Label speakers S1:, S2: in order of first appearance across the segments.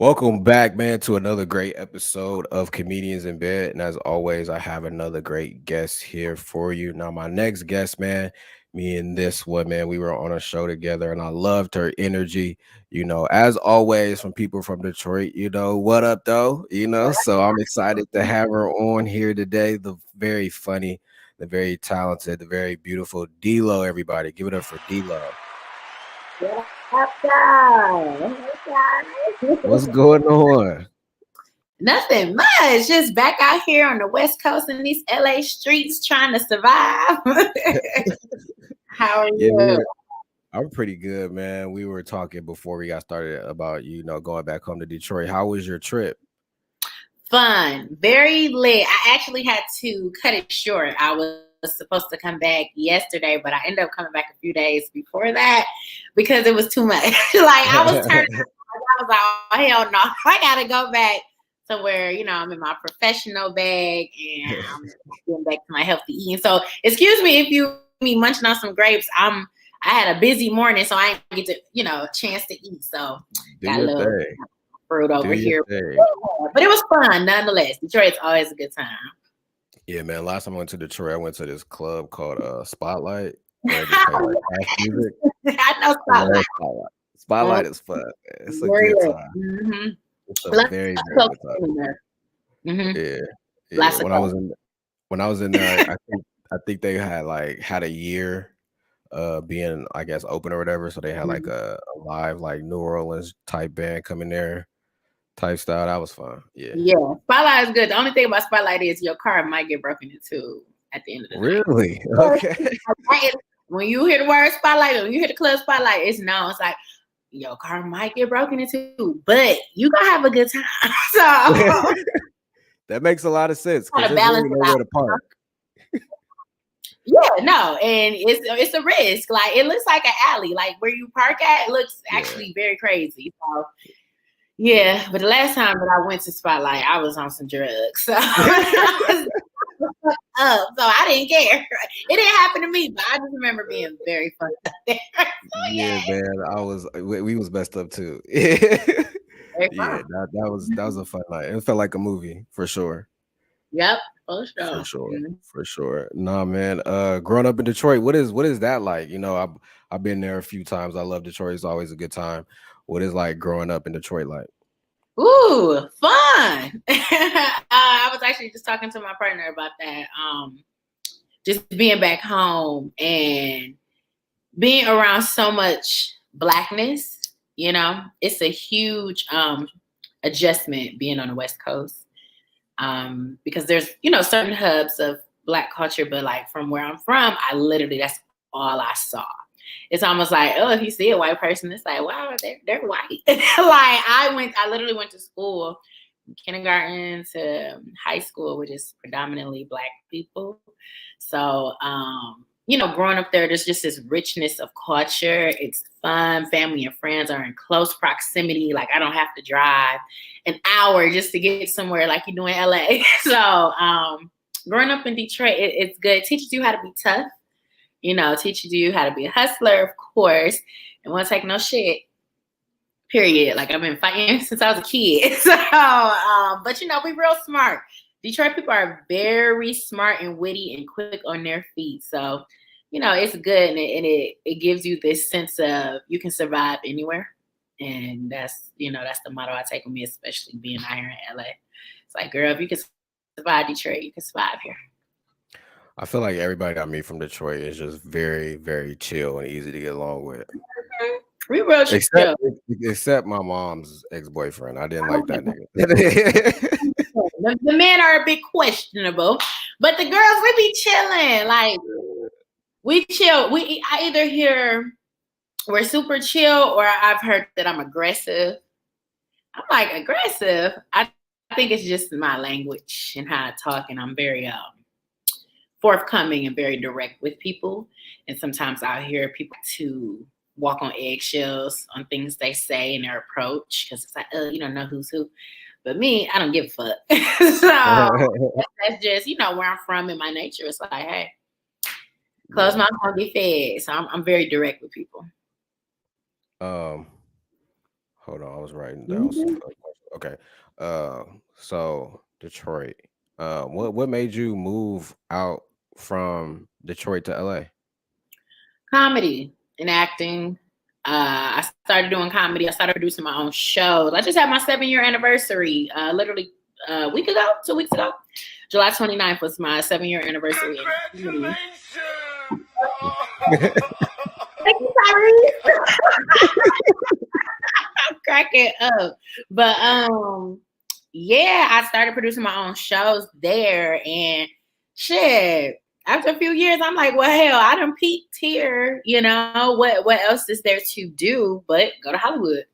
S1: Welcome back, man, to another great episode of Comedians in Bed. And as always, I have another great guest here for you. Now, my next guest, man, me and this one, man, we were on a show together and I loved her energy. As always, from people from Detroit, what up, though? So I'm excited to have her on here today. The very funny, the very talented, the very beautiful DELO, everybody. Give it up for DELO.
S2: What up, guys?
S1: What's going on?
S2: Nothing much. Just back out here on the West Coast in these LA streets trying to survive. How are
S1: Yeah,
S2: you?
S1: I'm pretty good, man. We were talking before we got started about, going back home to Detroit. How was your trip?
S2: Fun. Very lit. I actually had to cut it short. I was supposed to come back yesterday, but I ended up coming back a few days before that because it was too much. I was turning. I was like, oh, hell no. I got to go back somewhere, I'm in my professional bag and I'm getting back to my healthy eating. So excuse me if you me munching on some grapes. I had a busy morning, so I didn't get to, chance to eat. So
S1: Do
S2: got a
S1: your
S2: little
S1: thing.
S2: fruit
S1: Do
S2: over
S1: your
S2: here.
S1: thing.
S2: But it was fun nonetheless. Detroit's always a good time.
S1: Yeah, man. Last time I went to Detroit, I went to this club called Spotlight. Where they just play like house music.
S2: I know
S1: I love
S2: Spotlight.
S1: Spotlight. Spotlight is fun, man. It's a
S2: Very
S1: good
S2: lit.
S1: time.
S2: Mm-hmm.
S1: It's a
S2: Lots
S1: very,
S2: of
S1: very good time.
S2: cocaine in there. Mm-hmm.
S1: Yeah. Yeah.
S2: Lots of
S1: When I was in there, I think they had a year being, I guess, open or whatever. So they had like a live like New Orleans type band coming there type style. That was fun. Yeah.
S2: Yeah, Spotlight is good. The only thing about Spotlight is your car might get broken into at the end of the night.
S1: Really? Okay.
S2: When you hear the word Spotlight, when you hear the club Spotlight, it's known. It's like your car might get broken into, but you gonna have a good time. So
S1: That makes a lot of sense because
S2: gotta
S1: there's
S2: balance
S1: really
S2: it
S1: nowhere
S2: out.
S1: to park.
S2: Yeah, no, and it's a risk. Like it looks like an alley. Like where you park at, it looks
S1: Yeah.
S2: actually very crazy. So yeah, but the last time that I went to Spotlight, I was on some drugs. So I was up, so I didn't care. It didn't happen to me, but I just remember being very fun up there. So,
S1: Yeah, man. We was messed up too.
S2: very
S1: Yeah,
S2: fun.
S1: that was a fun night. It felt like a movie for sure.
S2: Yep, for
S1: For
S2: sure.
S1: sure.
S2: Mhm.
S1: For sure. Nah, man. Growing up in Detroit, what is that like? I've been there a few times. I love Detroit. It's always a good time. What is like growing up in Detroit like?
S2: Ooh, fun. I was actually just talking to my partner about that. Just being back home and being around so much blackness, it's a huge adjustment being on the West Coast. Because there's, certain hubs of black culture, but like from where I'm from, that's all I saw. It's almost like, oh, if you see a white person, it's like, wow, they're white. I literally went to school, kindergarten to high school, which is predominantly black people. So, growing up there, there's just this richness of culture. It's fun. Family and friends are in close proximity. Like I don't have to drive an hour just to get somewhere like you do in LA. So, growing up in Detroit, it's good. It teaches you how to be tough. Teaches you how to be a hustler, of course, and won't take no shit. Period. Like I've been fighting since I was a kid. So, but we real smart. Detroit people are very smart and witty and quick on their feet. So, it's good and it gives you this sense of you can survive anywhere. And that's the motto I take with me, especially being out here in LA. It's like, girl, if you can survive Detroit, you can survive here.
S1: I feel like everybody I meet from Detroit is just very, very chill and easy to get along with.
S2: We real
S1: Except
S2: chill.
S1: except my mom's ex-boyfriend. I didn't like that nigga.
S2: The men are a bit questionable, but the girls, we be chilling. Like we chill. I either hear we're super chill or I've heard that I'm aggressive. I'm like aggressive. I think it's just my language and how I talk, and I'm very forthcoming and very direct with people. And sometimes I'll hear people to walk on eggshells on things they say and their approach because it's like, oh, you don't know who's who. But me, I don't give a fuck. So that's just, where I'm from in my nature. It's like, hey, close my mouth, get fed. So I'm very direct with people.
S1: Hold on, I was writing down some questions Okay. So Detroit. What made you move out from Detroit to LA?
S2: Comedy and acting. I started doing comedy. I started producing my own shows. I just had my 7-year anniversary literally a week ago, 2 weeks ago. July 29th was my 7-year anniversary.
S3: Congratulations!
S2: Thank you, Tyrese. I'm cracking up. But yeah, I started producing my own shows there, and shit. After a few years, I'm like, well, hell, I done peaked here. You know, what else is there to do but go to Hollywood?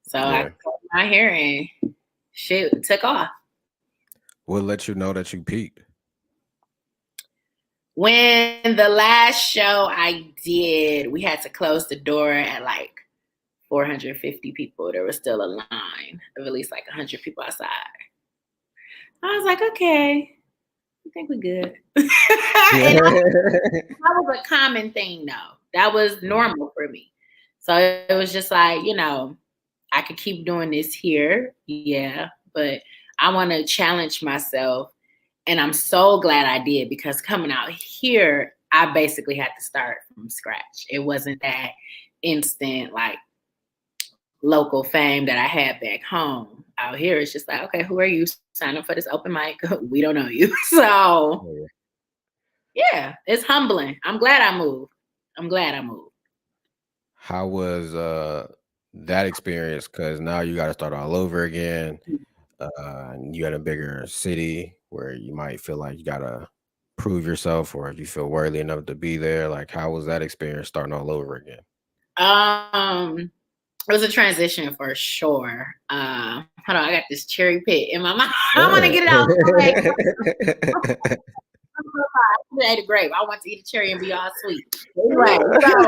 S2: So I
S1: Yeah.
S2: got my hair and shit took off.
S1: What let you know that you peaked?
S2: When the last show I did, we had to close the door at like 450 people. There was still a line of at least like 100 people outside. I was like, okay, I think we're good. And that was a common thing, though. That was normal for me. So it was just like, I could keep doing this here. Yeah. But I want to challenge myself. And I'm so glad I did, because coming out here, I basically had to start from scratch. It wasn't that instant, like, local fame that I had back home. Out here, it's just like, okay, who are you? Sign up for this open mic. We don't know you. So, yeah, it's humbling. I'm glad I moved.
S1: How was that experience? Because now you got to start all over again. And you got a bigger city where you might feel like you got to prove yourself, or if you feel worthy enough to be there. Like, how was that experience starting all over again?
S2: It was a transition for sure. Hold on, I got this cherry pit in my mouth. I want to get it out. I ate a grape. I want to eat a cherry and be all sweet. Anyway, so,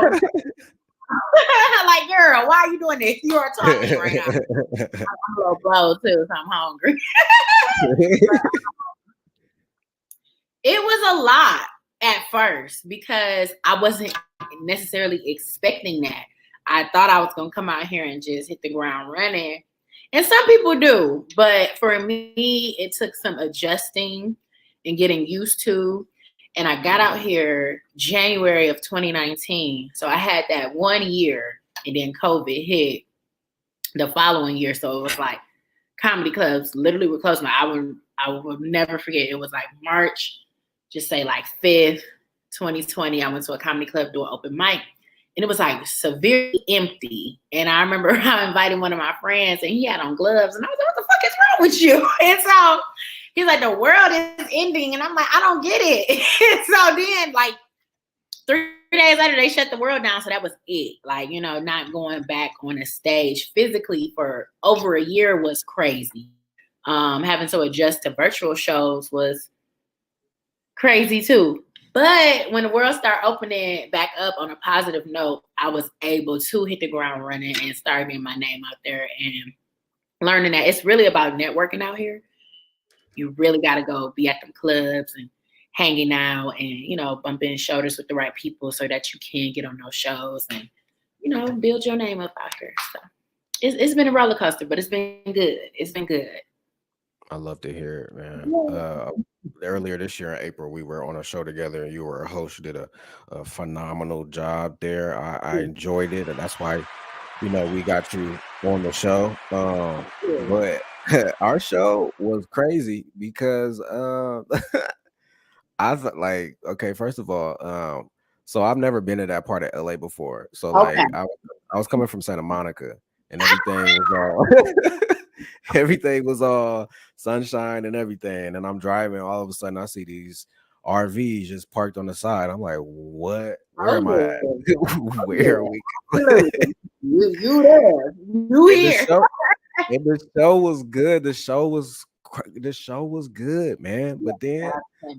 S2: like, girl, why are you doing this? You are talking right now. I'm a little blow too, so I'm hungry. It was a lot at first because I wasn't necessarily expecting that. I thought I was going to come out here and just hit the ground running. And some people do. But for me, it took some adjusting and getting used to. And I got out here January of 2019. So I had that 1 year, and then COVID hit the following year. So it was like comedy clubs literally were closed. I would never forget. It was like March, just say like 5th, 2020. I went to a comedy club doing open mic. And it was like severely empty. And I remember I invited one of my friends, and he had on gloves. And I was like, what the fuck is wrong with you? And so he's like, the world is ending. And I'm like, I don't get it. So then, like, 3 days later, they shut the world down. So that was it. Like, not going back on a stage physically for over a year was crazy. Having to adjust to virtual shows was crazy too. But when the world started opening back up on a positive note, I was able to hit the ground running and start getting my name out there and learning that it's really about networking out here. You really got to go be at them clubs and hanging out and, bumping shoulders with the right people so that you can get on those shows and, build your name up out here. So it's been a roller coaster, but it's been good. It's been good.
S1: I love to hear it, man. Earlier this year in April, we were on a show together, and you were a host. You did a phenomenal job there. I enjoyed it, and that's why, we got you on the show. But our show was crazy because I thought, like, okay, first of all, so I've never been to that part of LA before. So like, I was coming from Santa Monica, and everything was all everything was all sunshine and everything. And I'm driving, all of a sudden I see these RVs just parked on the side. I'm like, what? Where am I at? Where are we?
S2: You there? You here?
S1: And the show was good. The show was good, man. But then,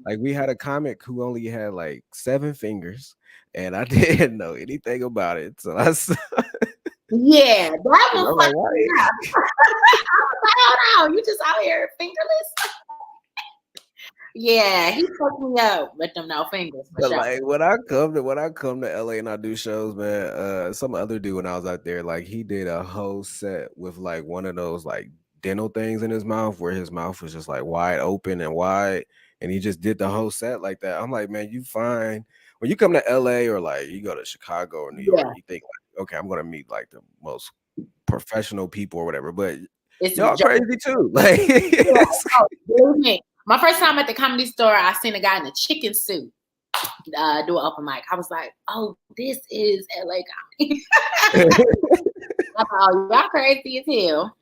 S1: like, we had a comic who only had like 7 fingers, and I didn't know anything about it. So
S2: yeah, that was like, hold on, you just out here fingerless? Yeah, he fucked me up with them no fingers.
S1: But sure. Like when I come to LA and I do shows, man, some other dude when I was out there, like he did a whole set with like one of those like dental things in his mouth where his mouth was just like wide open and wide, and he just did the whole set like that. I'm like, man, you find when you come to LA or like you go to Chicago or New York,
S2: Yeah,
S1: you think like, okay, I'm gonna meet like the most professional people or whatever, but
S2: it's a
S1: y'all
S2: joke.
S1: crazy too. Like,
S2: Yeah, oh, believe me. My first time at the Comedy Store, I seen a guy in a chicken suit do an open mic. I was like, oh, this is LA comedy. I thought, oh, y'all crazy as hell.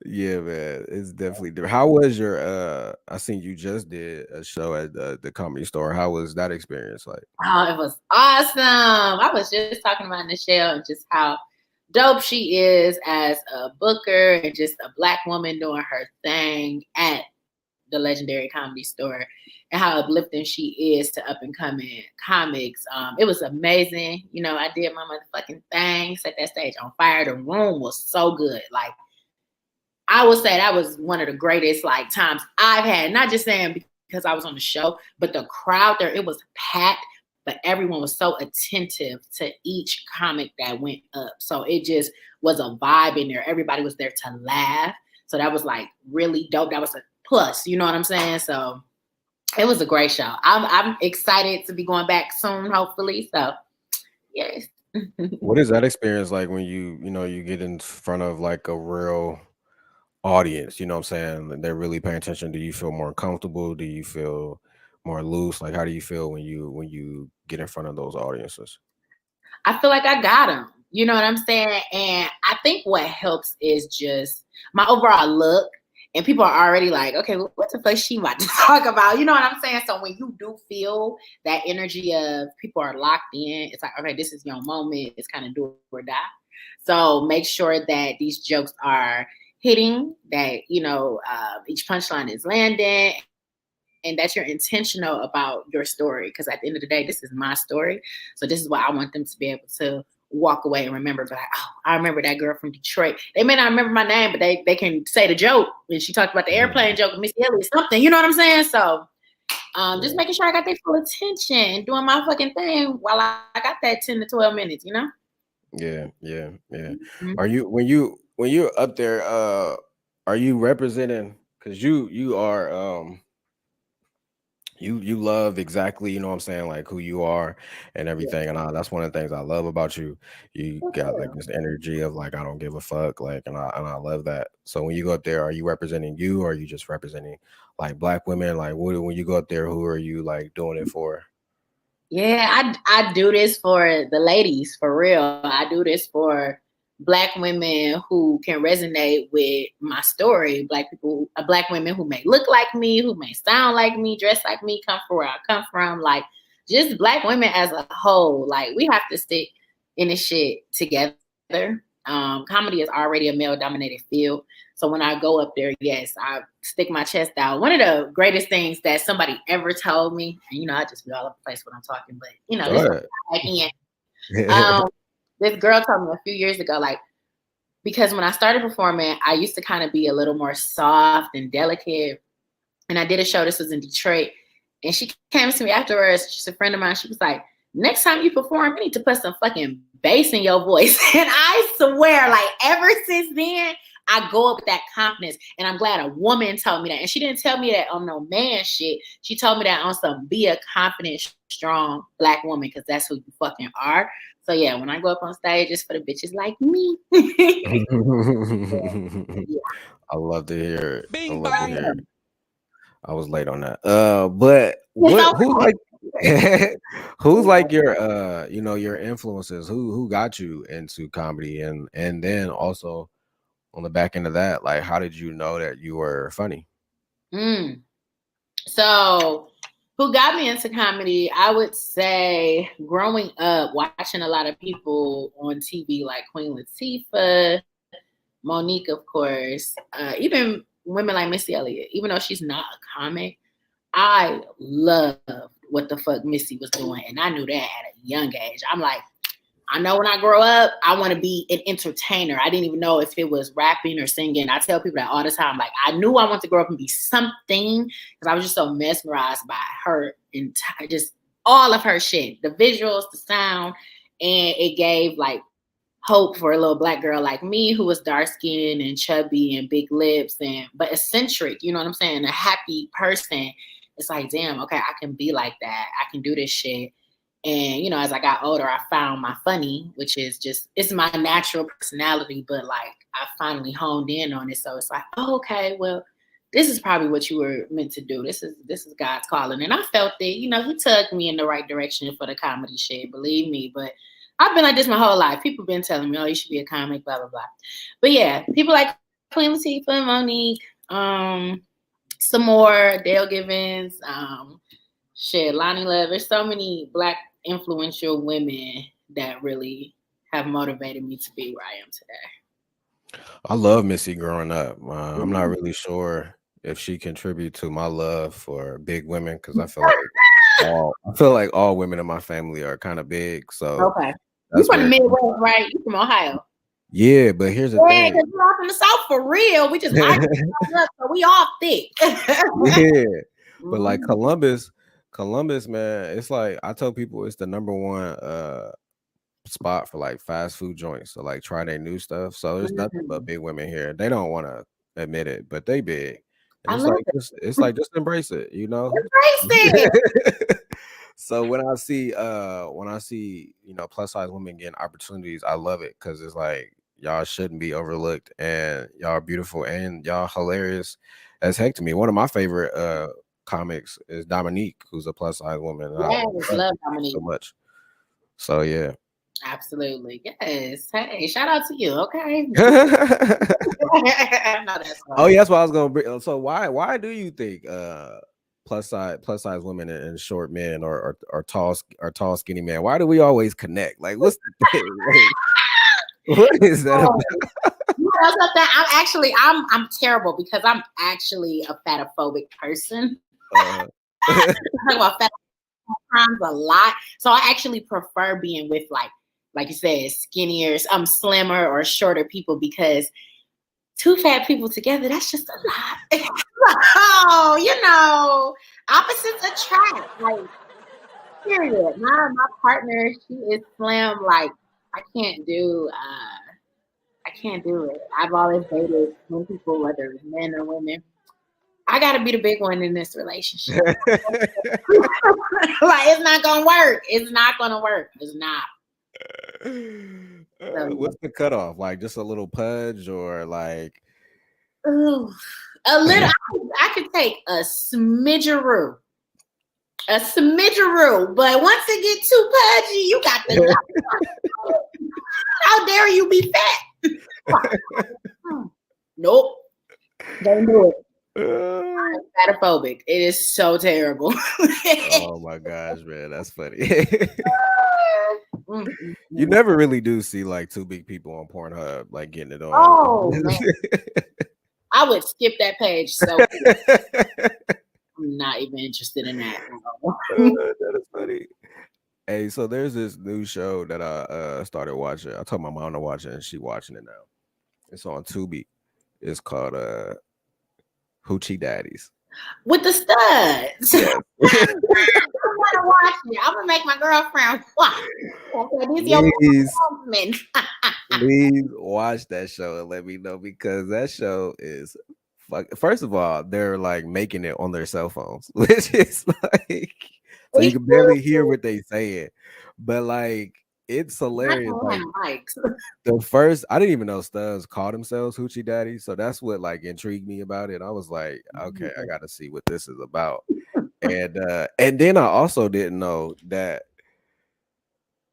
S1: yeah, man, it's definitely different. How was your I seen you just did a show at the Comedy Store. How was that experience like?
S2: Oh, it was awesome. I was just talking about Nichelle and just how dope she is as a booker and just a Black woman doing her thing at the legendary Comedy Store, and how uplifting she is to up and coming comics. It was amazing. You know, I did my motherfucking thing, set that stage on fire. The room was so good. Like, I would say that was one of the greatest like times I've had. Not just saying because I was on the show, but the crowd there, it was packed, but everyone was so attentive to each comic that went up. So it just was a vibe in there. Everybody was there to laugh. So that was like really dope. That was a plus, you know what I'm saying? So it was a great show. I'm excited to be going back soon, hopefully. So yes.
S1: What is that experience like when you get in front of like a real audience, you know what I'm saying? And they're really paying attention. Do you feel more comfortable? Do you feel more loose? Like how do you feel when you get in front of those audiences?
S2: I feel like I got them. You know what I'm saying? And I think what helps is just my overall look. And people are already like, okay, what the fuck she about to talk about? You know what I'm saying? So when you do feel that energy of people are locked in, it's like, okay, this is your moment. It's kind of do or die. So make sure that these jokes are hitting, that, each punchline is landing, and that you're intentional about your story. Because at the end of the day, this is my story. So this is what I want them to be able to walk away and remember. But like, oh, I remember that girl from Detroit. They may not remember my name, but they can say the joke. When she talked about the airplane joke with Missy Elliott, something. You know what I'm saying? So just making sure I got their full attention and doing my fucking thing while I got that 10 to 12 minutes, you know?
S1: Yeah, yeah, yeah.
S2: Mhm.
S1: Are you when you're up there, are you representing because you are you love exactly, you know what I'm saying, like who you are and
S2: Yeah.
S1: everything. And that's one of the things I love about you. You got like this energy of like I don't give a fuck, like and I love that. So when you go up there, are you representing you or are you just representing like Black women? Like when you go up there, who are you like doing it for?
S2: Yeah, I do this for the ladies, for real. I do this for Black women who can resonate with my story. Black women who may look like me, who may sound like me, dress like me, come from where I come from. Like just Black women as a whole. Like we have to stick in this shit together. Comedy is already a male-dominated field. So when I go up there, yes, I stick my chest out. One of the greatest things that somebody ever told me, and I just be all over the place when I'm talking, but
S1: Go
S2: this
S1: ahead.
S2: back in. This girl told me a few years ago, like, because when I started performing, I used to kind of be a little more soft and delicate. And I did a show, this was in Detroit, and she came to me afterwards. She's a friend of mine. She was like, next time you perform, you need to put some fucking bass in your voice. And I swear, like ever since then, I go up with that confidence. And I'm glad a woman told me that. And she didn't tell me that on no man shit. She told me that on some be a confident, strong Black woman, because that's who you fucking are. So yeah, when I go up on stage, it's for the bitches like me. Yeah.
S1: I love to hear it. I
S3: Bing
S1: love to hear
S3: bang.
S1: it. I was late on that. But
S2: It's
S1: what who's like who's
S2: okay.
S1: like your your influences? Who got you into comedy and then also on the back end of that, like how did you know that you were funny?
S2: Mm. So, who got me into comedy? I would say growing up, watching a lot of people on TV like Queen Latifah, Monique, of course, even women like Missy Elliott. Even though she's not a comic, I loved what the fuck Missy was doing, and I knew that at a young age. I'm like, I know when I grow up, I want to be an entertainer. I didn't even know if it was rapping or singing. I tell people that all the time. Like, I knew I wanted to grow up and be something because I was just so mesmerized by her and just all of her shit, the visuals, the sound, and it gave like hope for a little black girl like me who was dark skinned and chubby and big lips but eccentric, you know what I'm saying? A happy person. It's like, damn, okay, I can be like that. I can do this shit. And, as I got older, I found my funny, which is it's my natural personality, but like I finally honed in on it. So it's like, oh, okay, well, this is probably what you were meant to do. This is God's calling. And I felt it, he tugged me in the right direction for the comedy shit, believe me. But I've been like this my whole life. People been telling me, oh, you should be a comic, blah, blah, blah. But yeah, people like Queen Latifah, Monique, some more, Dale Givens, shit, Lonnie Love. There's so many Black influential women that really have motivated me to be where I am today.
S1: I love Missy growing up. I'm not really sure if she contributed to my love for big women because I feel like all women in my family are kind of big. So
S2: okay, you from the Midwest, right? You from Ohio?
S1: Yeah, but here's the thing.
S2: Because we're from the South for real. We just so we all thick.
S1: Yeah, but like Columbus, man, it's like I tell people it's the number one spot for like fast food joints. So like try their new stuff. So there's nothing but big women here. They don't want to admit it, but they big. And it's like just embrace it,
S2: Embrace it.
S1: So when I see plus size women getting opportunities, I love it because it's like y'all shouldn't be overlooked and y'all are beautiful and y'all hilarious as heck to me. One of my favorite comics is Dominique, who's a plus size woman.
S2: Yes, I love Dominique
S1: so much. So yeah.
S2: Absolutely. Yes. Hey, shout out to you. Okay.
S1: Oh, yeah, that's what I was gonna bring. So why do you think plus size women and short men or tall skinny men, why do we always connect? Like what's the thing? Like, what is that about?
S2: I'm terrible because I'm actually a fatophobic person. I talk about fat crimes a lot. So I actually prefer being with like you said, skinnier, slimmer or shorter people because two fat people together, that's just a lot. Oh, opposites attract. Like, period. My partner, she is slim. Like, I can't do it. I've always dated some people, whether it's men or women. I gotta be the big one in this relationship. Like, it's not gonna work. It's not gonna work. It's not.
S1: What's the cutoff? Like just a little pudge or like
S2: a little? I could take a smidgeroo, but once it get too pudgy, you got the. How dare you be fat? Nope, don't do it. I'm fatophobic. It is so terrible.
S1: Oh my gosh, man, that's funny. You never really do see like two big people on Pornhub like getting it on.
S2: Oh man. I would skip that page. So I'm not even interested in that.
S1: That is funny. Hey, so there's this new show that I started watching. I told my mom to watch it and she's watching it now. It's on Tubi. It's called Hoochie Daddies.
S2: With the studs.
S1: Yes.
S2: I want to watch it. I'm gonna make my girlfriend watch.
S1: Please watch that show and let me know because that show is first of all, they're like making it on their cell phones, which is like so you can barely hear what they saying. But like it's hilarious. Like, I didn't even know studs call themselves Hoochie Daddy. So that's what like intrigued me about it. I was like, okay, I gotta see what this is about. And then I also didn't know that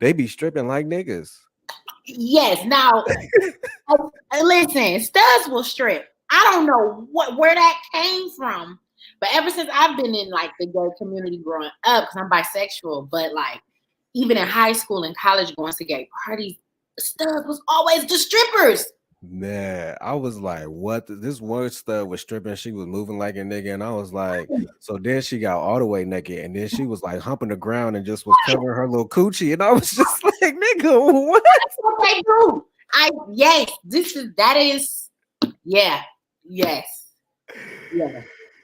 S1: they be stripping like niggas.
S2: Yes. Now listen, studs will strip. I don't know where that came from, but ever since I've been in like the gay community growing up, because I'm bisexual, but like even in high school and college going to gay parties, studs was always the strippers.
S1: Man, I was like, what? This one stud was stripping. She was moving like a nigga. And I was like, so then she got all the way naked. And then she was like humping the ground and just was covering her little coochie. And I was just like, nigga, what?
S2: That's what they do. Yes.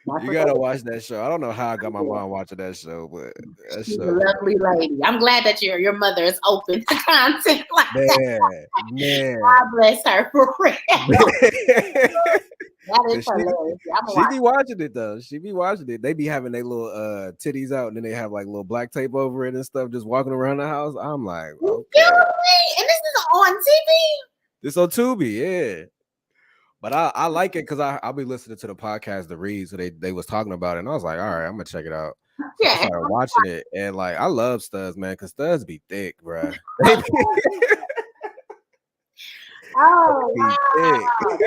S2: That's
S1: You
S2: what
S1: gotta
S2: they
S1: watch that show. I don't know how I got my
S2: do.
S1: mom watching that show, but that
S2: She's a
S1: show,
S2: lovely lady. I'm glad that your mother is open to content like that.
S1: man.
S2: God bless her for real. That is
S1: Cause
S2: hilarious. I'm gonna
S1: she
S2: watch
S1: be watching it though. She be watching it. They be having their little titties out, and then they have like little black tape over it and stuff, just walking around the house. I'm like,
S2: it.
S1: okay,
S2: Excuse me. And this is on TV.
S1: this on Tubi, yeah. But I like it because I'll be listening to the podcast, The Read, so they was talking about it, and I was like, all right, I'm gonna check it out. So I
S2: Yeah.
S1: started watching it, and like I love studs, man, because studs be thick, bruh. They
S2: Oh
S1: be thick.
S2: wow.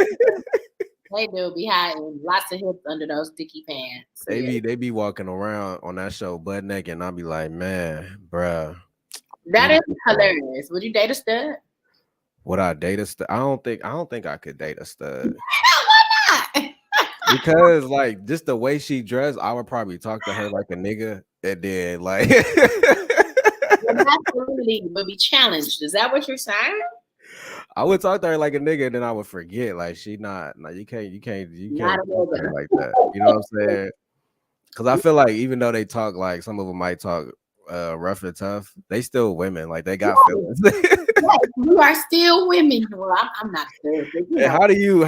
S2: They do be hiding lots of hips under those dicky pants. Yeah.
S1: They be walking around on that show butt naked, and I'll be like, man, bruh.
S2: That is hilarious. Would you date a stud?
S1: Would I date a stud? I don't think I could date a stud.
S2: Why not?
S1: Because like just the way she dressed, I would probably talk to her like a nigga, and then like
S2: Your masculinity would be challenged. Is that what you're saying?
S1: I would talk to her like a nigga, and then I would forget. Like she not. No, you can't
S2: Not a
S1: talk to her
S2: nigga.
S1: like that. You know what I'm saying? Because I feel like even though they talk like some of them might talk rough and tough, they still women. Like they got feelings.
S2: Yes, you are still women. Well, I'm not sure. But, you
S1: And
S2: know,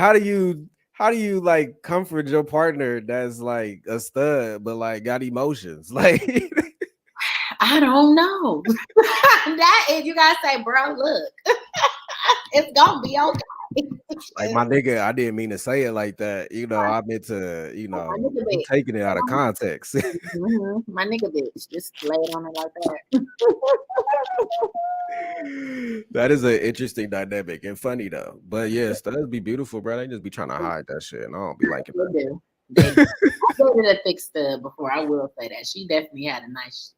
S1: how do you like comfort your partner that's like a stud but like got emotions? Like
S2: I don't know. That is, you gotta say, bro, look, it's gonna be okay.
S1: like my nigga, I didn't mean to say it like that. You know, I meant to,
S2: My nigga
S1: you
S2: bitch.
S1: taking it out of context.
S2: My nigga bitch. Just lay it on it like that.
S1: That is an interesting dynamic and funny though. But yeah, studs be beautiful, bro. They just be trying to hide that shit, and I don't be liking that.
S2: They do. They do. I dated a thick stud before. I will say that. She definitely had a nice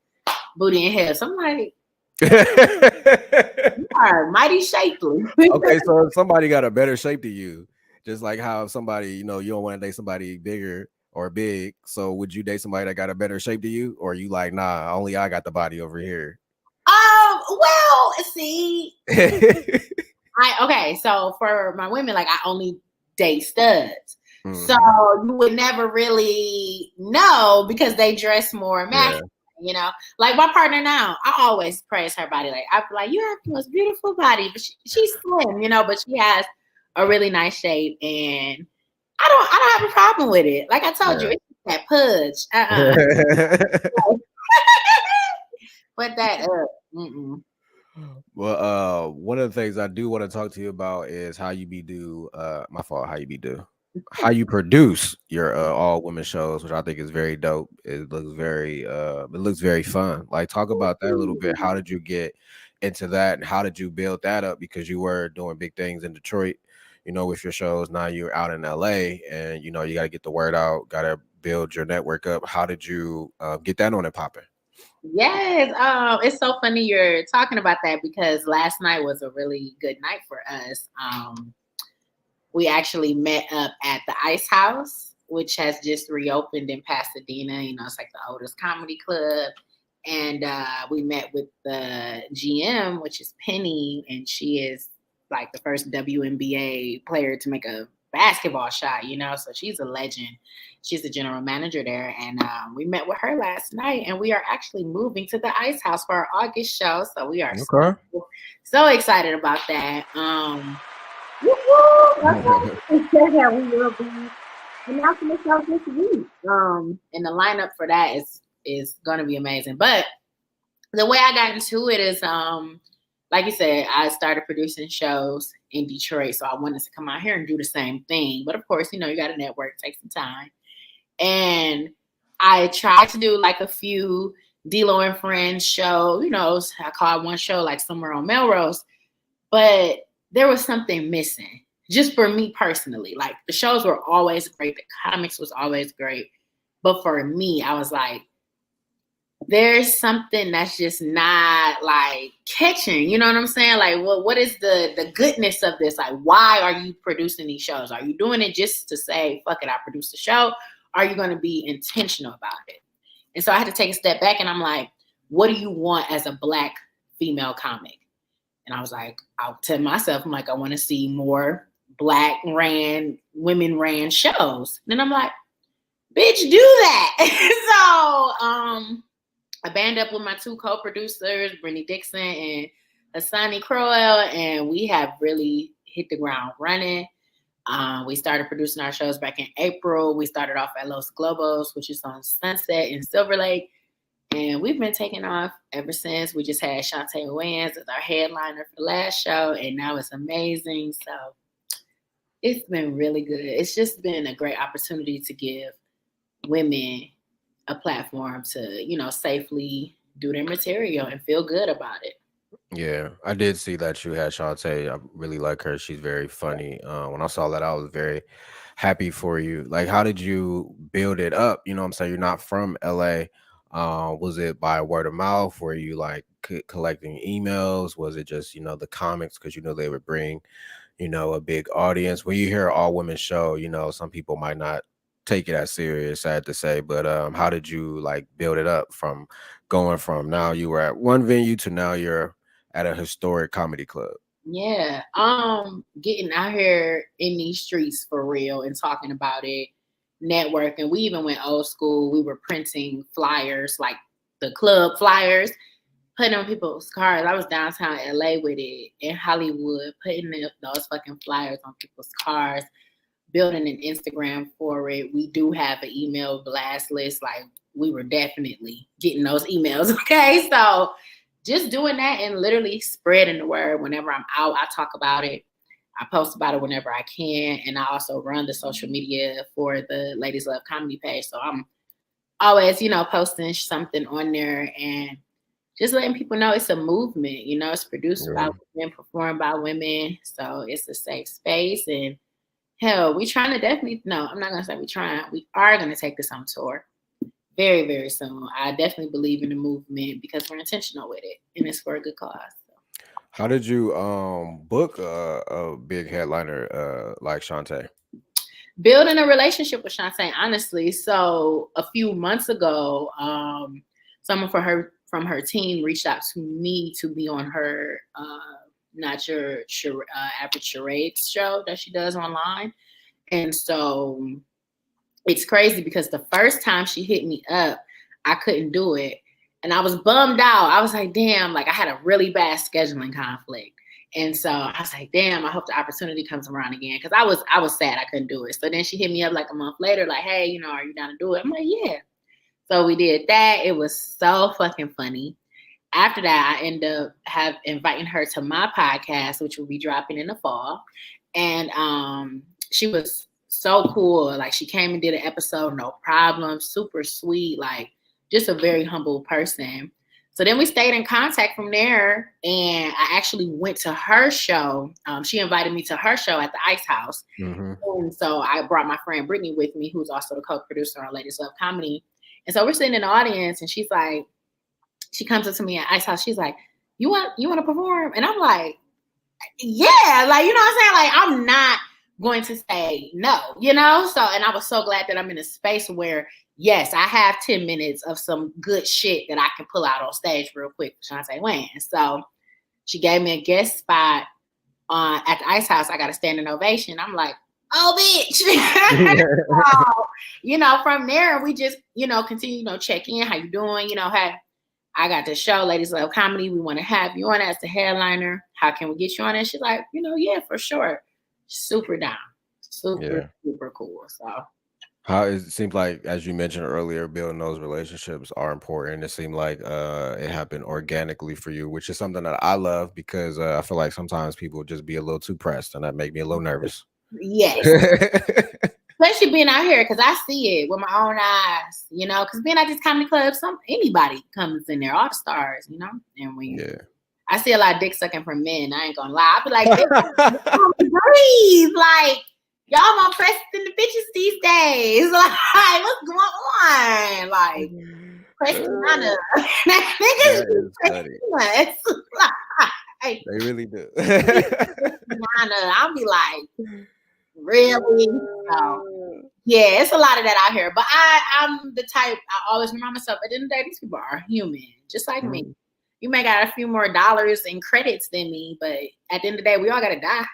S2: booty and hips. I'm like, you are mighty shapely.
S1: Okay, so if somebody got a better shape than you, just like how somebody, you don't want to date somebody bigger or big. So would you date somebody that got a better shape than you, or you like, nah, only I got the body over here?
S2: Well, see, okay, so for my women, like I only date studs. So you would never really know because they dress more masculine, Like my partner now, I always praise her body. Like I feel like you have the most beautiful body, but she's slim, but she has a really nice shape, and I don't have a problem with it. Like I told you, it's that pudge. Put that up. Mm-mm.
S1: Well, one of the things I do want to talk to you about is how you how you produce your all women shows, which I think is very dope. It looks very fun. Like talk about that a little bit. How did you get into that, and how did you build that up? Because you were doing big things in Detroit, with your shows. Now you're out in LA, and you got to get the word out, got to build your network up. How did you get that on and popping?
S2: Yes, it's so funny you're talking about that because last night was a really good night for us. We actually met up at the Ice House, which has just reopened in Pasadena. It's like the oldest comedy club. And we met with the GM, which is Penny, and she is like the first WNBA player to make a basketball shot, so she's a legend. She's the general manager there, and we met with her last night, and we are actually moving to the Ice House for our August show, so we are so excited about that. We will be announcing the show this week, and the lineup for that is going to be amazing. But the way I got into it is, like you said, I started producing shows in Detroit, so I wanted to come out here and do the same thing. But of course, you got to network, take some time. And I tried to do like a few DELO and Friends show, I call one show like Somewhere on Melrose, but there was something missing just for me personally. Like the shows were always great. The comics was always great. But for me, I was like, there's something that's just not like catching, you know what I'm saying? Like, well, what is the goodness of this? Like, why are you producing these shows? Are you doing it just to say, fuck it, I produced a show? Are you going to be intentional about it? And so I had to take a step back and I'm like, what do you want as a Black female comic? And I was like, I'll tell myself, I'm like, I want to see more Black women ran shows. And then I'm like, bitch, do that. So I band up with my two co-producers, Brittany Dixon and Asani Crowell, and we have really hit the ground running. We started producing our shows back in April. We started off at Los Globos, which is on Sunset in Silver Lake. And we've been taking off ever since. We just had Shantae Wayans as our headliner for the last show, and now it's amazing. So it's been really good. It's just been a great opportunity to give women a platform to, safely do their material and feel good about it.
S1: Yeah, I did see that you had Shantae. I really like her. She's very funny. When I saw that, I was very happy for you. Like, how did you build it up? You know what I'm saying? You're not from LA. Was it by word of mouth? Were you like collecting emails? Was it just, the comics? Because they would bring, a big audience. When you hear an all women show, some people might not take it as serious, sad to say, but how did you like build it up from going from now you were at one venue to now you're at a historic comedy club?
S2: Yeah. Getting out here in these streets for real and talking about it, networking. We even went old school. We were printing flyers, like the club flyers, putting on people's cars. I was downtown LA with it, in Hollywood, putting those fucking flyers on people's cars, building an Instagram for it. We do have an email blast list. Like, we were definitely getting those emails. Okay. So just doing that and literally spreading the word. Whenever I'm out, I talk about it. I post about it whenever I can. And I also run the social media for the Ladies Love Comedy page. So I'm always, posting something on there and just letting people know it's a movement. It's produced by women, performed by women. So it's a safe space. And hell, we trying to definitely, no, I'm not going to say we trying. We are going to take this on tour very, very soon. I definitely believe in the movement because we're intentional with it and it's for a good cause. So.
S1: How did you book a big headliner like Shantae?
S2: Building a relationship with Shantae, honestly. So a few months ago, someone from her team reached out to me to be on her Not Your Average Charades show that she does online. And so it's crazy because the first time she hit me up, I couldn't do it. And I was bummed out. I was like, damn, like I had a really bad scheduling conflict. And so I was like, damn, I hope the opportunity comes around again. Cause I was sad I couldn't do it. So then she hit me up like a month later, like, hey, are you down to do it? I'm like, yeah. So we did that. It was so fucking funny. After that, I ended up inviting her to my podcast, which will be dropping in the fall. And she was so cool. Like, she came and did an episode, no problem, super sweet, like just a very humble person. So then we stayed in contact from there, and I actually went to her show. She invited me to her show at the Ice House.
S1: Mm-hmm.
S2: And so I brought my friend Brittany with me, who's also the co-producer on Ladies Love Comedy. And so we're sitting in the audience, and she's like, she comes up to me at Ice House. She's like, you want to perform? And I'm like, yeah, like, you know what I'm saying? Like, I'm not going to say no, So, and I was so glad that I'm in a space where, yes, I have 10 minutes of some good shit that I can pull out on stage real quick for Shantae Wayans. So she gave me a guest spot at the Ice House. I got a standing ovation. I'm like, oh, bitch. So, from there, we just, continue, check in. How you doing? Hey, I got the show, Ladies Love Comedy. We want to have you on as the headliner. How can we get you on it? She's like, yeah, for sure. Super down. Super cool. So
S1: how it seems like, as you mentioned earlier, building those relationships are important. It seemed like it happened organically for you, which is something that I love because I feel like sometimes people just be a little too pressed, and that make me a little nervous.
S2: Yes. Especially being out here, because I see it with my own eyes, because being at this comedy club, anybody comes in there, all the stars, and I see a lot of dick sucking from men. I ain't gonna lie. I be like, breathe, like y'all more pressed than the bitches these days. Like, what's going on? Like, Christiana, niggas press too much.
S1: They really do.
S2: I'll be like, really? So, yeah, it's a lot of that out here. But I'm the type, I always remind myself, at the end of the day, these people are human, just like me. You may got a few more dollars and credits than me, but at the end of the day, we all gotta die.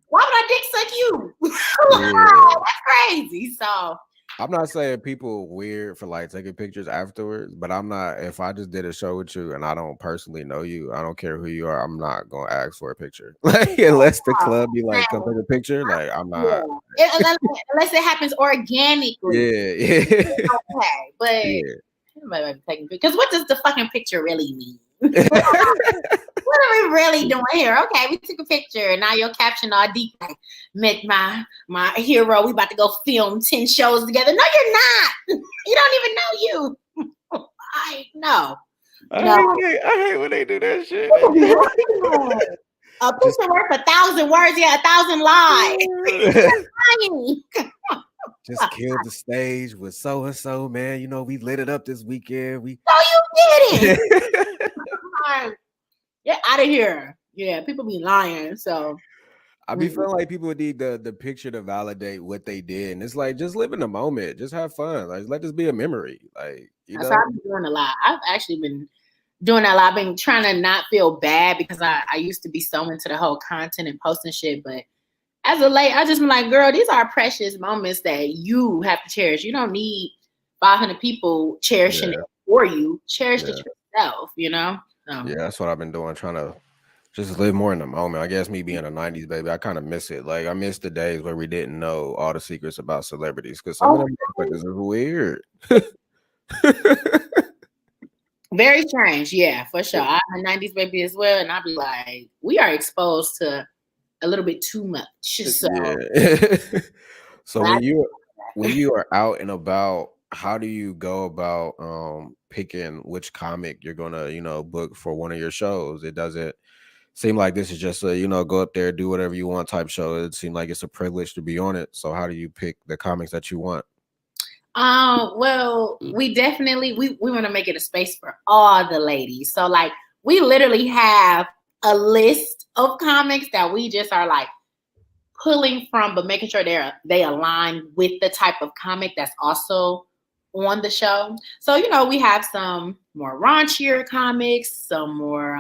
S2: Why would I dick suck you? That's crazy. So
S1: I'm not saying people weird for like taking pictures afterwards, but I'm not. If I just did a show with you and I don't personally know you, I don't care who you are. I'm not gonna ask for a picture. Like unless the club be like, come take a picture. Like I'm not.
S2: Unless it happens organically,
S1: Yeah, yeah,
S2: okay. But
S1: yeah.
S2: nobody taking pictures. Because what does the fucking picture really mean? What are we really doing here? Okay, we took a picture, and now your caption all deep like, met my hero. We about to go film 10 shows together. No, you're not. You don't even know you. I know.
S1: I hate when they do that shit.
S2: A picture worth 1,000 words, 1,000 lies.
S1: Just killed the stage with so and so, man. You know, we lit it up this weekend. We
S2: No, you didn't. Get out of here. Yeah, people be lying. So
S1: I be feeling like people need the picture to validate what they did. And it's like just live in the moment. Just have fun. Like let this be a memory. Like, you
S2: that's
S1: know.
S2: what I've been doing a lot. I've actually been doing that a lot. I've been trying to not feel bad because I used to be so into the whole content and posting shit. But as of late, I just been like, girl, these are precious moments that you have to cherish. You don't need 500 people cherishing it for you. Cherish it yourself, you know?
S1: Yeah, that's what I've been doing, trying to just live more in the moment. I guess me being a 90s baby, I kind of miss it. Like, I miss the days where we didn't know all the secrets about celebrities because some of them motherfuckers are weird.
S2: Very strange. Yeah, for sure. I'm a 90s baby as well. And I'll be like, we are exposed to a little bit too much. So,
S1: yeah. So when you are out and about, how do you go about picking which comic you're gonna, book for one of your shows? It doesn't seem like this is just a, go up there, do whatever you want type show. It seems like it's a privilege to be on it. So how do you pick the comics that you want?
S2: Well, we definitely we want to make it a space for all the ladies. So like we literally have a list of comics that we just are like pulling from, but making sure they align with the type of comic that's also on the show. So, we have some more raunchier comics, some more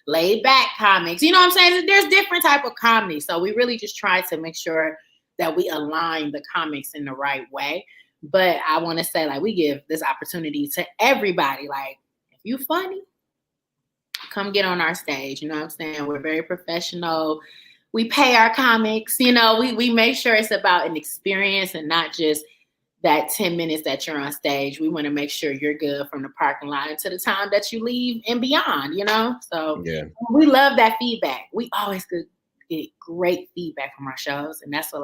S2: laid back comics. You know what I'm saying? There's different type of comedy. So we really just try to make sure that we align the comics in the right way. But I want to say, like, we give this opportunity to everybody. Like, if you funny, come get on our stage. You know what I'm saying? We're very professional. We pay our comics. We make sure it's about an experience and not just that 10 minutes that you're on stage. We want to make sure you're good from the parking lot until the time that you leave and beyond, So we love that feedback. We always get great feedback from our shows. And that's what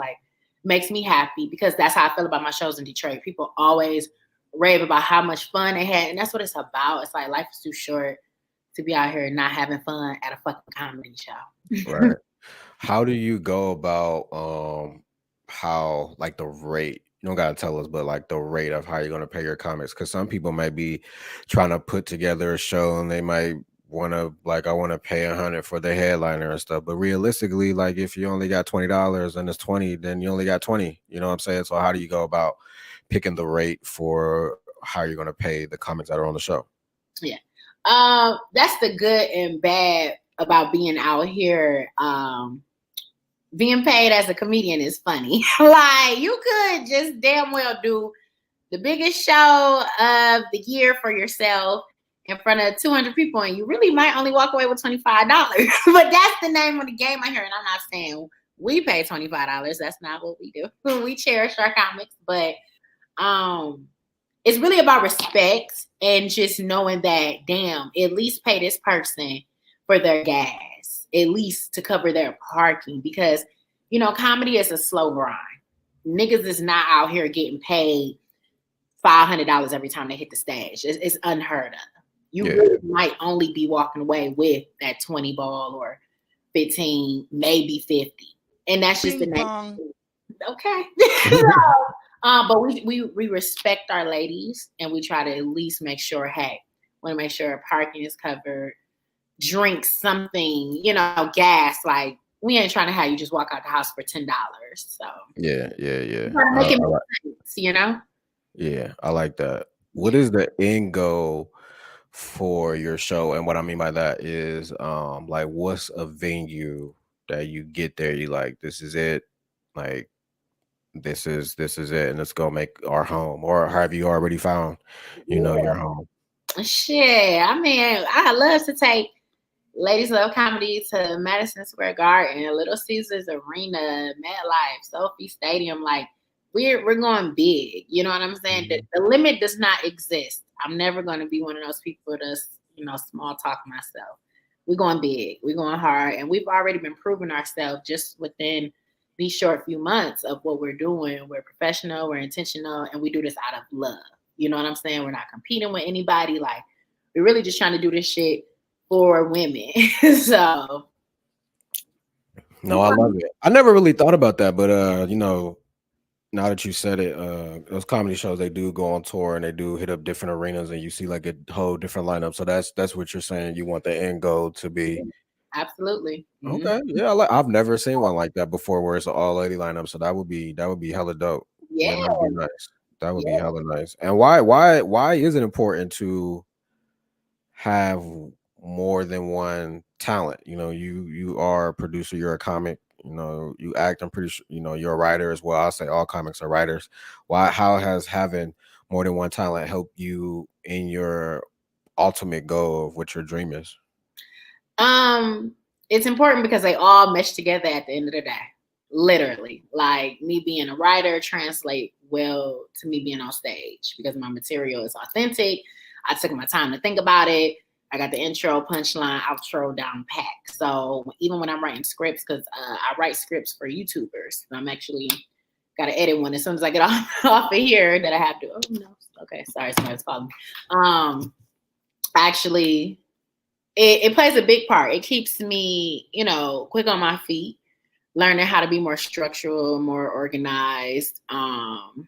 S2: makes me happy because that's how I feel about my shows in Detroit. People always rave about how much fun they had. And that's what it's about. It's like life is too short to be out here not having fun at a fucking comedy show.
S1: Right. How do you go about how like the rate? You don't gotta tell us, but like the rate of how you're gonna pay your comics. Cause some people might be trying to put together a show and they might wanna I wanna pay 100 for the headliner and stuff. But realistically, like if you only got $20 and it's 20, then you only got 20. You know what I'm saying? So how do you go about picking the rate for how you're gonna pay the comics that are on the show?
S2: Yeah. That's the good and bad about being out here. Being paid as a comedian is funny. Like you could just damn well do the biggest show of the year for yourself in front of 200 people, and you really might only walk away with $25. But that's the name of the game out here, and I'm not saying we pay $25. That's not what we do. We cherish our comics, but it's really about respect and just knowing that, damn, at least pay this person for their gas, at least to cover their parking, because comedy is a slow grind. Niggas is not out here getting paid $500 every time they hit the stage. It's unheard of. You really might only be walking away with that 20 ball or 15, maybe 50. And that's just the next. Okay. But we respect our ladies and we try to at least make sure, hey, want to make sure parking is covered, drinks, something, gas. Like we ain't trying to have you just walk out the house for $10. So
S1: yeah.
S2: Trying to make it make sense,
S1: Yeah, I like that. What is the end goal for your show? And what I mean by that is like what's a venue that you get there, you like, this is it? Like this is it, and it's gonna make our home, or have you already found, your home?
S2: Shit, I mean, I love to take Ladies Love Comedy to Madison Square Garden, Little Caesars Arena, MetLife, Sophie Stadium. Like we're going big. You know what I'm saying? The limit does not exist. I'm never going to be one of those people that's small talk myself. We're going big. We're going hard, and we've already been proving ourselves just within these short few months of what we're doing. We're professional, we're intentional, and we do this out of love. You know what I'm saying? We're not competing with anybody. Like we're really just trying to do this shit for women. So
S1: No, I love it. I never really thought about that, but now that you said it, those comedy shows, they do go on tour and they do hit up different arenas, and you see like a whole different lineup. So that's what you're saying. You want the end goal to be
S2: absolutely.
S1: okay. Yeah, I've never seen one like that before, where it's an all lady lineup. So that would be hella dope.
S2: Yeah.
S1: Yeah, that would be nice. That would be hella nice. And why is it important to have more than one talent? You are a producer, you're a comic, you act. I'm pretty sure you're a writer as well. I'll say all comics are writers. How has having more than one talent helped you in your ultimate goal of what your dream is?
S2: It's important because they all mesh together at the end of the day. Literally. Like me being a writer translate well to me being on stage because my material is authentic. I took my time to think about it. I got the intro, punchline, outro down pack. So even when I'm writing scripts, because I write scripts for YouTubers, I'm actually got to edit one as soon as I get off of here that I have to. Oh no, okay, sorry, somebody's calling me. Actually, it plays a big part. It keeps me, quick on my feet, learning how to be more structural, more organized, and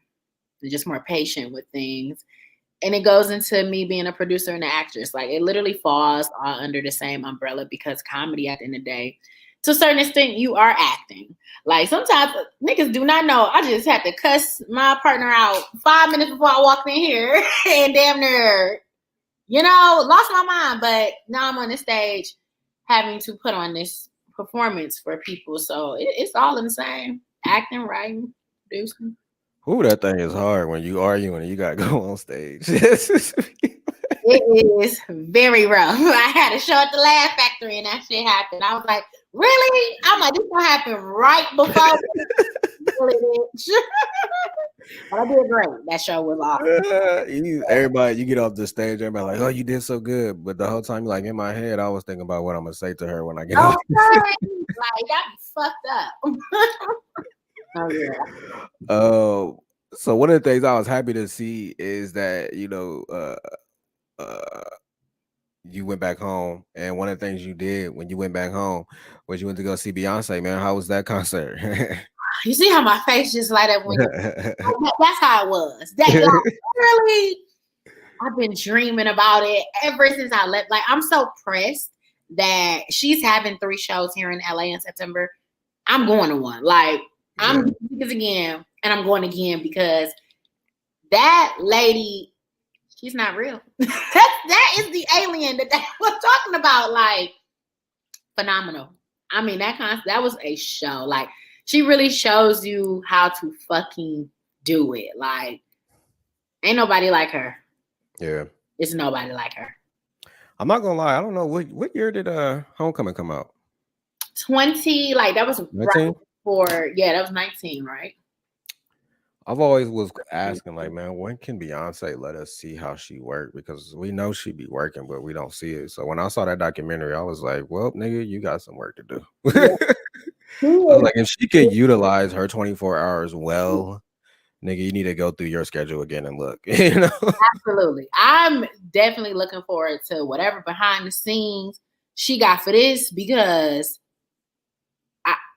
S2: just more patient with things. And it goes into me being a producer and an actress. Like it literally falls all under the same umbrella because comedy at the end of the day, to a certain extent, you are acting. Like sometimes niggas do not know. I just had to cuss my partner out 5 minutes before I walked in here and damn near, lost my mind. But now I'm on the stage having to put on this performance for people. So it's all in the same. Acting, writing, producing.
S1: Ooh, that thing is hard when you arguing and you got to go on stage.
S2: It is very rough. I had to show at the Laugh Factory and that shit happened. I was like, really? I'm like, this gonna happen right before but I did great. That show was awesome.
S1: Everybody, you get off the stage, everybody like, oh, you did so good. But the whole time, like in my head, I was thinking about what I'm gonna say to her when I get off.
S2: Like that fucked up. Oh yeah.
S1: So one of the things I was happy to see is that you went back home, and one of the things you did when you went back home was you went to go see Beyonce. Man, how was that concert?
S2: You see how my face just light up when that's how it was. That really, I've been dreaming about it ever since I left. Like I'm so pressed that she's having 3 shows here in LA in September. I'm going to one. Like I'm doing this again, and I'm going again because that lady, she's not real. that is the alien that we're talking about. Like phenomenal. I mean, that was a show. Like she really shows you how to fucking do it. Like ain't nobody like her.
S1: Yeah,
S2: it's nobody like her.
S1: I'm not gonna lie. I don't know what year did Homecoming come out.
S2: 20. Like that was
S1: 19?
S2: right before. Yeah, that was 19, right?
S1: I've always was asking, like, man, when can Beyonce let us see how she worked? Because we know she be working, but we don't see it. So when I saw that documentary, I was like, well, nigga, you got some work to do. Yeah. I was like, if she could utilize her 24 hours well, nigga, you need to go through your schedule again and look.
S2: Absolutely. I'm definitely looking forward to whatever behind the scenes she got for this because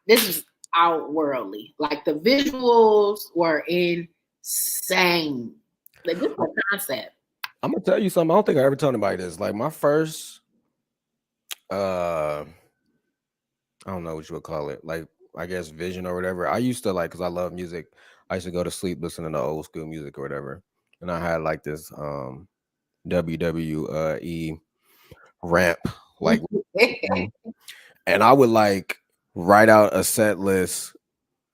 S2: this is outworldly. Like the visuals were insane. Like this is a concept.
S1: I'm gonna tell you something. I don't think I ever told anybody this. Like my first, I don't know what you would call it. Like I guess vision or whatever. I used to like because I love music. I used to go to sleep listening to old school music or whatever. And I had like this WWE ramp, like, and I would like write out a set list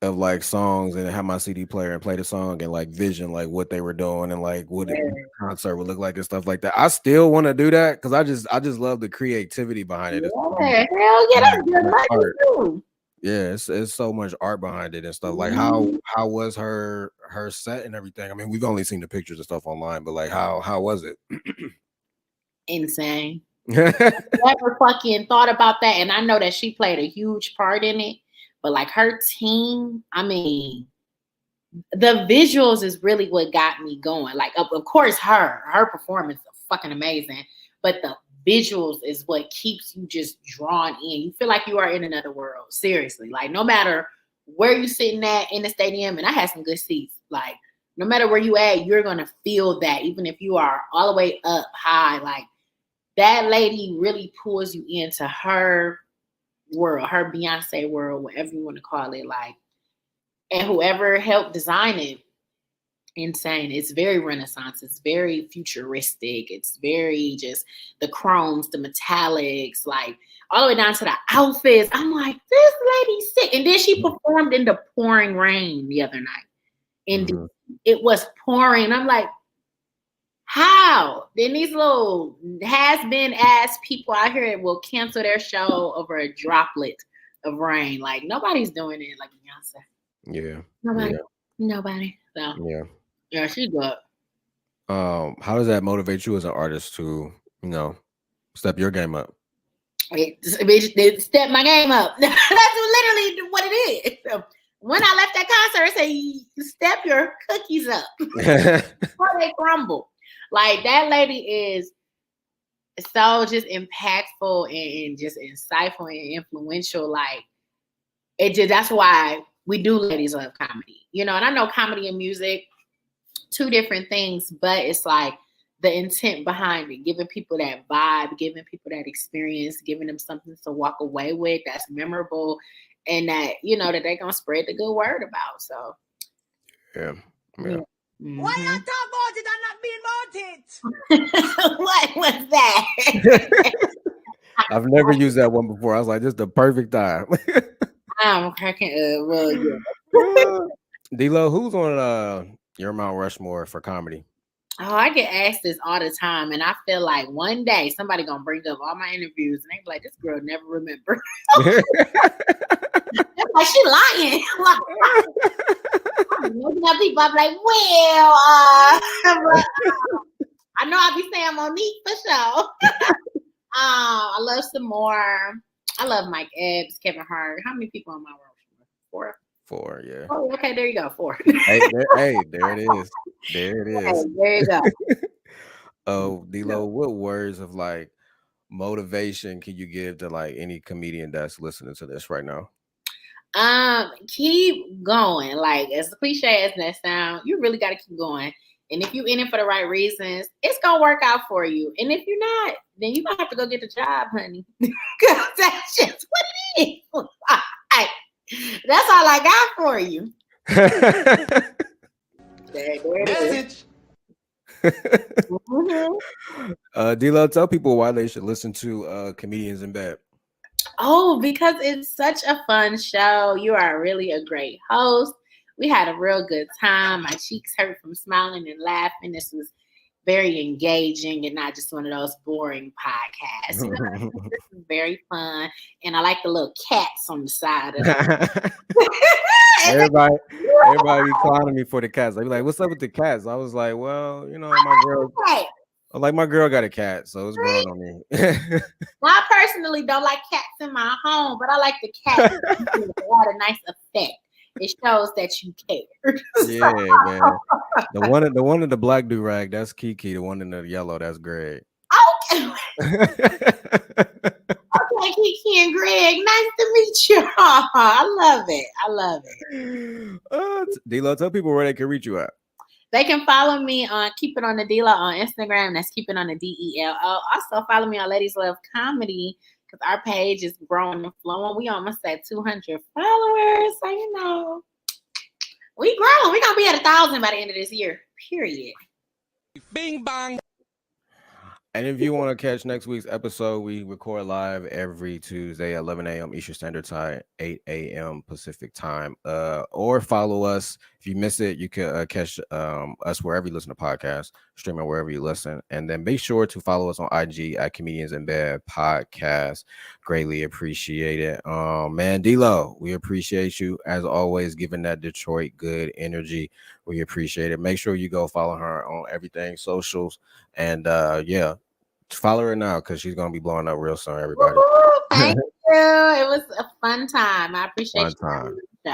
S1: of like songs and have my CD player and play the song and like vision like what they were doing and like what the concert would look like and stuff like that. I still want to do that because I just love the creativity behind it.
S2: Yeah, hell yeah, that's good money too.
S1: Yeah, it's so much art behind it and stuff. Like how was her set and everything? I mean, we've only seen the pictures and stuff online, but like how was it?
S2: Insane. Never fucking thought about that, and I know that she played a huge part in it. But like her team, I mean, the visuals is really what got me going. Like, of course, her performance is fucking amazing, but the visuals is what keeps you just drawn in. You feel like you are in another world. Seriously, like no matter where you sitting at in the stadium, and I had some good seats. Like no matter where you at, you're gonna feel that, even if you are all the way up high. Like that lady really pulls you into her world, her Beyonce world, whatever you want to call it. Like, and whoever helped design it, insane. It's very Renaissance. It's very futuristic. It's very just the chromes, the metallics, like all the way down to the outfits. I'm like, this lady's sick. And then she performed in the pouring rain the other night. And it was pouring. I'm like, how? Then these little has-been ass people out here will cancel their show over a droplet of rain. Like nobody's doing it like Beyonce.
S1: Yeah.
S2: Nobody. So yeah, she's good.
S1: How does that motivate you as an artist to, step your game up?
S2: It step my game up. That's literally what it is. So when I left that concert, I say, step your cookies up before they crumble. Like that lady is so just impactful and just insightful and influential. Like that's why we do Ladies Love Comedy, and I know comedy and music, two different things, but it's like the intent behind it, giving people that vibe, giving people that experience, giving them something to walk away with that's memorable and that, that they're going to spread the good word about. So,
S1: yeah.
S3: Mm-hmm. Why not talk about it and not be about it?
S2: What was that?
S1: I've never used that one before. I was like, this is the perfect time.
S2: I'm cracking up. Well, yeah.
S1: DELO, who's on your Mount Rushmore for comedy?
S2: Oh, I get asked this all the time, and I feel like one day somebody gonna bring up all my interviews, and they be like, "This girl never remember." Like she lying. I'm looking at people, I'm like, well, I know I be saying Monique for sure. I love some more. I love Mike Epps, Kevin Hart. How many people on my Rushmore?
S1: 4, yeah.
S2: Oh, okay, there you go. 4.
S1: Hey, there it is. There it is.
S2: Okay, there you go.
S1: Oh, DELO, what words of like motivation can you give to like any comedian that's listening to this right now?
S2: Keep going. Like as cliche as that sound, you really got to keep going. And if you're in it for the right reasons, it's gonna work out for you. And if you're not, then you gonna have to go get the job, honey. Because that's just what it is. That's all I got for you.
S3: Message.
S1: DELO, tell people why they should listen to Comedians in Bed.
S2: Oh, because it's such a fun show. You are really a great host. We had a real good time. My cheeks hurt from smiling and laughing. This was very engaging and not just one of those boring podcasts. This is very fun. And I like the little cats on the side of it.
S1: Everybody be clowning me for the cats. They be like, what's up with the cats? I was like, well, my girl got a cat, so it's growing on me.
S2: I personally don't like cats in my home, but I like the cats. They had a nice effect. It shows that you care.
S1: Yeah, man. The one in the black do-rag, that's Kiki. The one in the yellow, that's Greg.
S2: Okay. Okay, Kiki and Greg. Nice to meet you. I love it.
S1: DELO, tell people where they can reach you at.
S2: They can follow me on Keep It on the DELO on Instagram. That's Keep It on the DELO. Also follow me on Ladies Love Comedy because our page is growing and flowing. We almost at 200 followers. So, we growing. We're going to be at 1,000 by the end of this year. Period.
S3: Bing bang.
S1: And if you want to catch next week's episode, we record live every Tuesday at 11 a.m. Eastern Standard Time, 8 a.m. Pacific Time. Or follow us. If you miss it, you can catch us wherever you listen to podcasts, streaming wherever you listen. And then be sure to follow us on IG at Comedians in Bed Podcast. Greatly appreciate it. Man, DELO, we appreciate you as always, giving that Detroit good energy. We appreciate it. Make sure you go follow her on everything socials. And yeah, follow her now because she's gonna be blowing up real soon, everybody.
S2: Woo-hoo, thank you. It was a fun time. I appreciate
S1: Fun time.
S2: you.